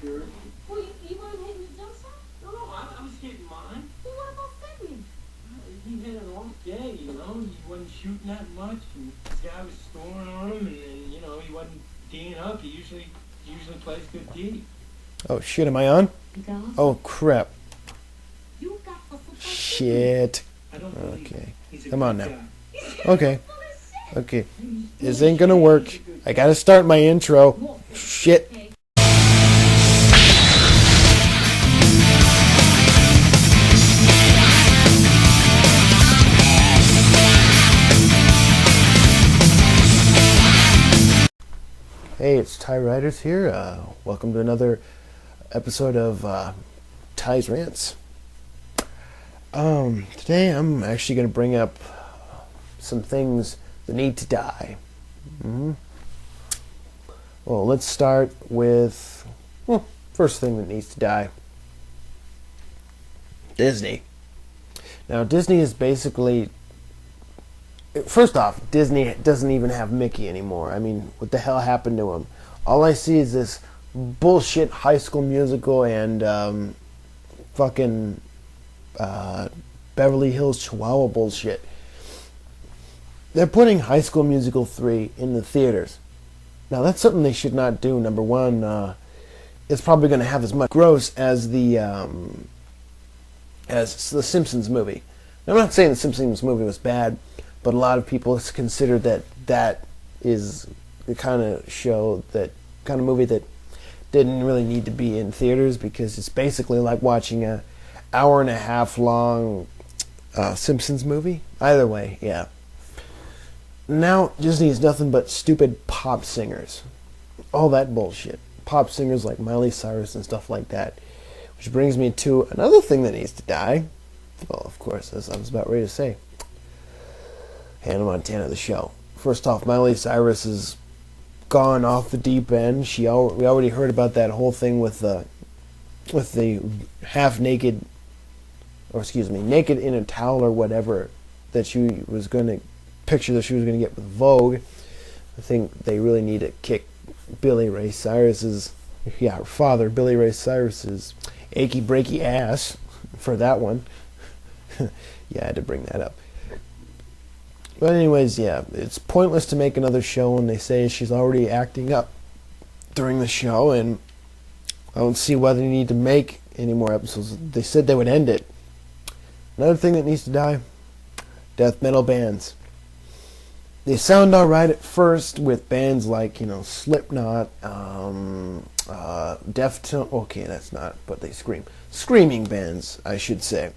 sure. Well, you weren't hitting the jump shot? No, I was hitting mine. Well, what about Sydney? He had an off day, you know. He wasn't shooting that much, and this guy was scoring on him, and then, you know, he wasn't D'ing up. He usually plays good D. Oh shit, am I on? Go. Oh crap. You got to support Shit. I don't believe Okay. he's a Come on good now. guy. Okay. Okay. This ain't gonna work. I gotta start my intro. Shit. Hey, it's Ty Riders here. Welcome to another episode of Ty's Rants. Today I'm actually going to bring up some things that need to die. Well, let's start with, first thing that needs to die. Disney. Now, Disney is basically... First off, Disney doesn't even have Mickey anymore. I mean, what the hell happened to him? All I see is this bullshit High School Musical and fucking Beverly Hills Chihuahua bullshit. They're putting High School Musical 3 in the theaters. Now, that's something they should not do. Number one, it's probably going to have as much gross as the Simpsons movie. Now, I'm not saying the Simpsons movie was bad, but a lot of people consider that is the kind of show, that kind of movie that didn't really need to be in theaters, because it's basically like watching a hour and a half long Simpsons movie. Either way, yeah. Now Disney is nothing but stupid pop singers. All that bullshit. Pop singers like Miley Cyrus and stuff like that. Which brings me to another thing that needs to die. Well, of course, as I was about ready to say. Hannah Montana, the show. First off, Miley Cyrus is gone off the deep end. We already heard about that whole thing with the half-naked, or excuse me, naked in a towel or whatever, that she was going to picture that she was going to get with Vogue. I think they really need to kick Billy Ray Cyrus's, her father, Billy Ray Cyrus's achy breaky ass for that one. Yeah, I had to bring that up. But anyways, yeah, it's pointless to make another show when they say she's already acting up during the show, and I don't see why they need to make any more episodes. They said they would end it. Another thing that needs to die, death metal bands. They sound alright at first with bands like, Slipknot, Deftones. Okay, that's not, but they scream. Screaming bands, I should say.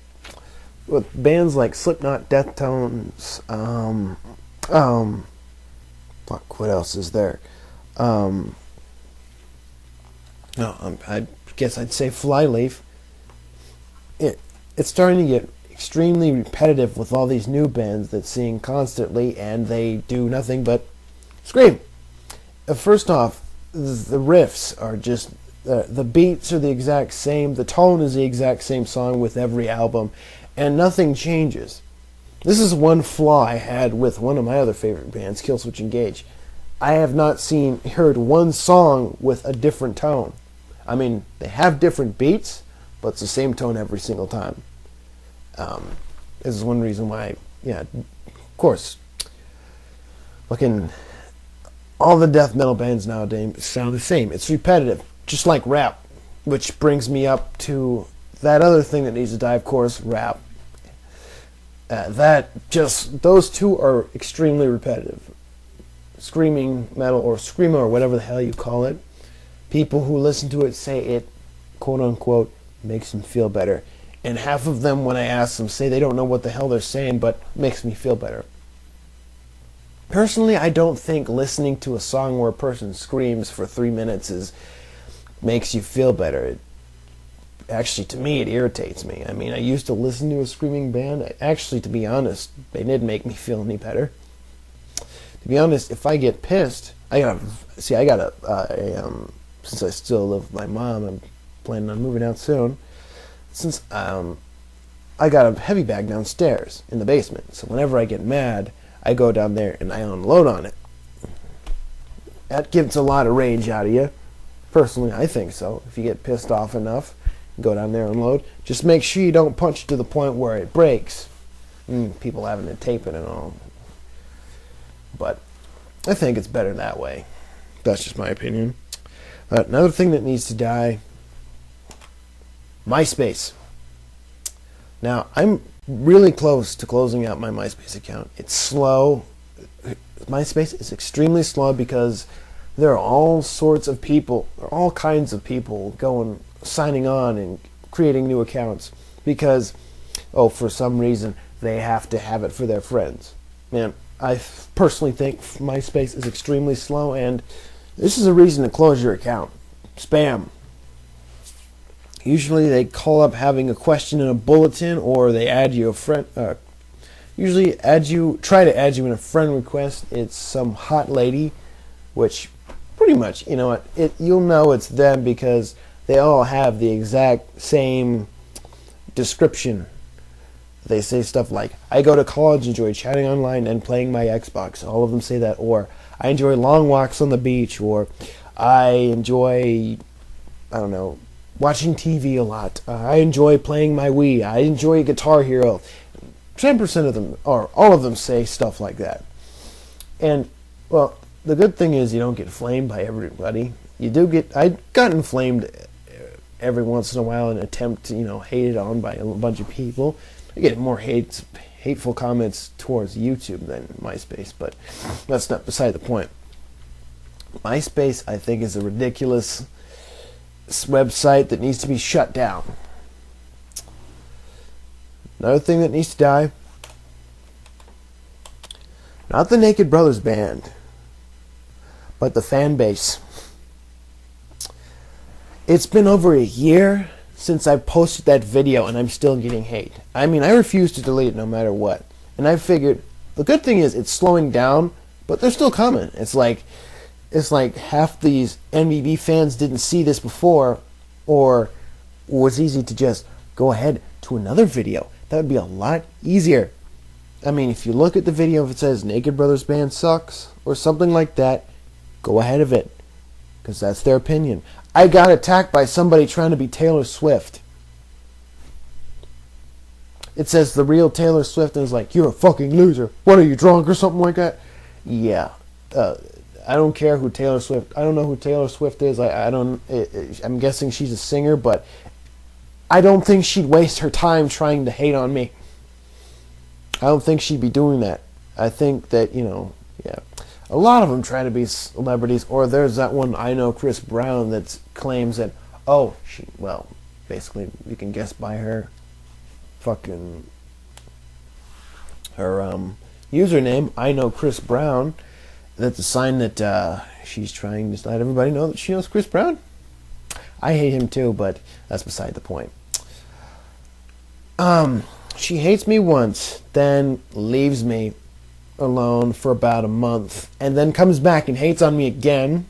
With bands like Slipknot, Deftones, fuck, what else is there? I guess I'd say Flyleaf. It's starting to get extremely repetitive with all these new bands that sing constantly, and they do nothing but scream. First off, the riffs are just, the beats are the exact same, the tone is the exact same song with every album, and nothing changes. This is one flaw I had with one of my other favorite bands, Killswitch Engage. I have not heard one song with a different tone. I mean, they have different beats, but it's the same tone every single time. This is one reason why, of course, all the death metal bands nowadays sound the same. It's repetitive, just like rap, which brings me up to that other thing that needs to die, of course, rap. Those two are extremely repetitive. Screaming metal, or screamo, or whatever the hell you call it. People who listen to it say it, quote unquote, makes them feel better. And half of them, when I ask them, say they don't know what the hell they're saying, but makes me feel better. Personally, I don't think listening to a song where a person screams for 3 minutes makes you feel better. Actually, to me, it irritates me. I mean, I used to listen to a screaming band. Actually, to be honest, they didn't make me feel any better. To be honest, if I get pissed, since I still live with my mom, I'm planning on moving out soon. Since I got a heavy bag downstairs in the basement, so whenever I get mad, I go down there and I unload on it. That gets a lot of rage out of you. Personally, I think so. If you get pissed off enough, go down there and unload. Just make sure you don't punch to the point where it breaks. People having to tape it and all. But I think it's better that way. That's just my opinion. Another thing that needs to die, Myspace. Now, I'm really close to closing out my Myspace account. It's slow. MySpace is extremely slow because there are all sorts of people, all kinds of people signing on and creating new accounts because, for some reason, they have to have it for their friends. Man, I personally think MySpace is extremely slow, and this is a reason to close your account. Spam. Usually they call up having a question in a bulletin, or they add you a friend. Usually try to add you in a friend request. It's some hot lady, which pretty much, you know what, you'll know it's them because they all have the exact same description. They say stuff like, I go to college, enjoy chatting online and playing my Xbox. All of them say that. Or, I enjoy long walks on the beach. Or, I enjoy, watching TV a lot. I enjoy playing my Wii. I enjoy Guitar Hero. 10% of them, or all of them, say stuff like that. And, well, the good thing is you don't get flamed by everybody. I've gotten flamed every once in a while in an attempt to, hated on by a bunch of people. I get more hateful comments towards YouTube than MySpace, but that's not beside the point. MySpace, I think, is a ridiculous website that needs to be shut down. Another thing that needs to die, not the Naked Brothers band, but the fan base. It's been over a year since I posted that video and I'm still getting hate. I mean, I refuse to delete it no matter what. And I figured, the good thing is it's slowing down, but they're still coming. It's like half these NBB fans didn't see this before, or it was easy to just go ahead to another video. That would be a lot easier. I mean, if you look at the video, if it says Naked Brothers Band sucks, or something like that, go ahead of it, because that's their opinion. I got attacked by somebody trying to be Taylor Swift. It says the real Taylor Swift, and it's like, you're a fucking loser. What, are you drunk or something like that? Yeah. I don't care who Taylor Swift. I don't know who Taylor Swift is. I'm guessing she's a singer, but I don't think she'd waste her time trying to hate on me. I don't think she'd be doing that. I think that, yeah. A lot of them try to be celebrities, or there's that one I know, Chris Brown, that claims that, basically, you can guess by her username, I know Chris Brown, that's a sign that she's trying to let everybody know that she knows Chris Brown. I hate him too, but that's beside the point. She hates me once, then leaves me alone for about a month, and then comes back and hates on me again,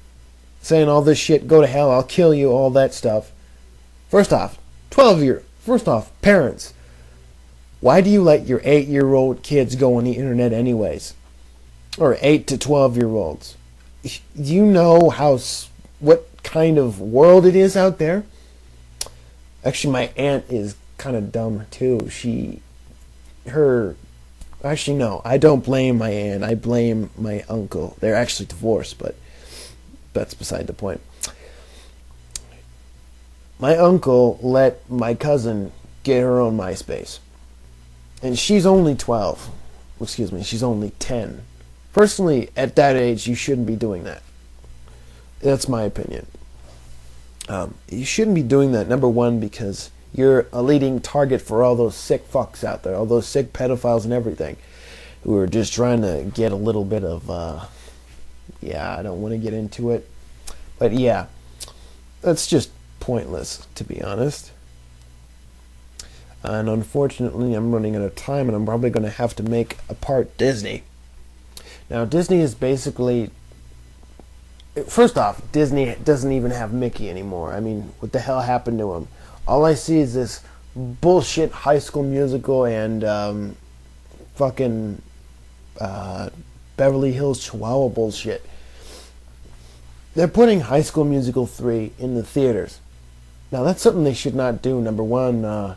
saying all this shit, go to hell, I'll kill you, all that stuff. First off, parents, why do you let your 8-year-old kids go on the internet anyways? Or 8 to 12-year-olds? Do you know what kind of world it is out there? Actually, my aunt is kind of dumb too. Actually, no, I don't blame my aunt. I blame my uncle. They're actually divorced, but that's beside the point. My uncle let my cousin get her own MySpace. And she's only 12. Excuse me, she's only 10. Personally, at that age, you shouldn't be doing that. That's my opinion. You shouldn't be doing that, number one, because you're a leading target for all those sick fucks out there, all those sick pedophiles and everything, who are just trying to get a little bit of, I don't want to get into it, but yeah, that's just pointless, to be honest. And unfortunately, I'm running out of time, and I'm probably going to have to make a part Disney. Now, Disney is basically... First off, Disney doesn't even have Mickey anymore. I mean, what the hell happened to him? All I see is this bullshit High School Musical and Beverly Hills Chihuahua bullshit. they're putting High School Musical 3 in the theaters. Now that's something they should not do. Number one,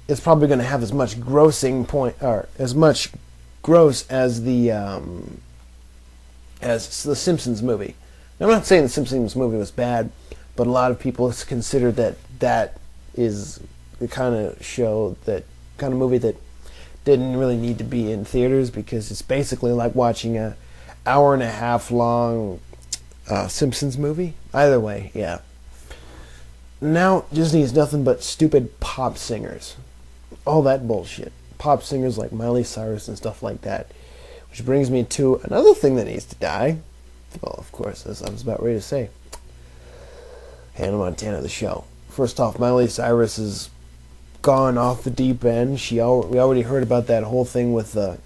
it's probably going to have as much grossing point or as much gross as the Simpsons movie. Now, I'm not saying the Simpsons movie was bad, but a lot of people consider that is the kind of movie that didn't really need to be in theaters because it's basically like watching a hour and a half long Simpsons movie. Either way, yeah. Now Disney is nothing but stupid pop singers. All that bullshit. Pop singers like Miley Cyrus and stuff like that. Which brings me to another thing that needs to die. Well, of course, as I was about ready to say. Hannah Montana, the show. First off, Miley Cyrus is gone off the deep end. We already heard about that whole thing with the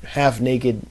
half-naked